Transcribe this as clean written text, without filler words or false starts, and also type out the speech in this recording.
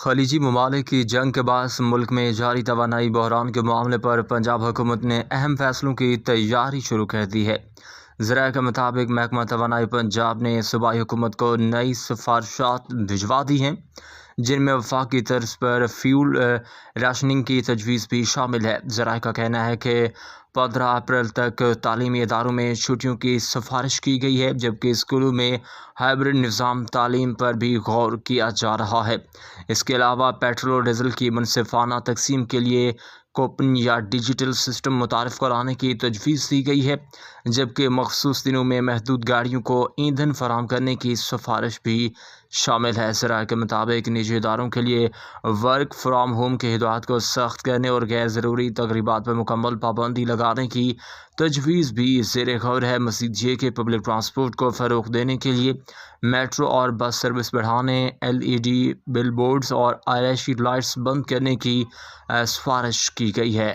خلیجی ممالک کی جنگ کے باعث ملک میں جاری توانائی بحران کے معاملے پر پنجاب حکومت نے اہم فیصلوں کی تیاری شروع کر دی ہے۔ ذرائع کے مطابق محکمہ توانائی پنجاب نے صوبائی حکومت کو نئی سفارشات بھجوا دی ہیں، جن میں وفاقی طرز پر فیول راشننگ کی تجویز بھی شامل ہے۔ ذرائع کا کہنا ہے کہ 15 اپریل تک تعلیمی اداروں میں چھٹیوں کی سفارش کی گئی ہے، جبکہ اسکولوں میں ہائبرڈ نظام تعلیم پر بھی غور کیا جا رہا ہے۔ اس کے علاوہ پیٹرول اور ڈیزل کی منصفانہ تقسیم کے لیے کوپن یا ڈیجیٹل سسٹم متعارف کرانے کی تجویز دی گئی ہے، جبکہ مخصوص دنوں میں محدود گاڑیوں کو ایندھن فراہم کرنے کی سفارش بھی شامل ہے۔ ذرائع کے مطابق نجی اداروں کے لیے ورک فرام ہوم کے ہدایات کو سخت کرنے اور غیر ضروری تقریبات پر مکمل پابندی لگانے کی تجویز بھی زیر غور ہے۔ مزید یہ کہ پبلک ٹرانسپورٹ کو فروغ دینے کے لیے میٹرو اور بس سروس بڑھانے، LED بل بورڈز اور آئلینڈ لائٹس بند کرنے کی سفارش کی گئی ہے۔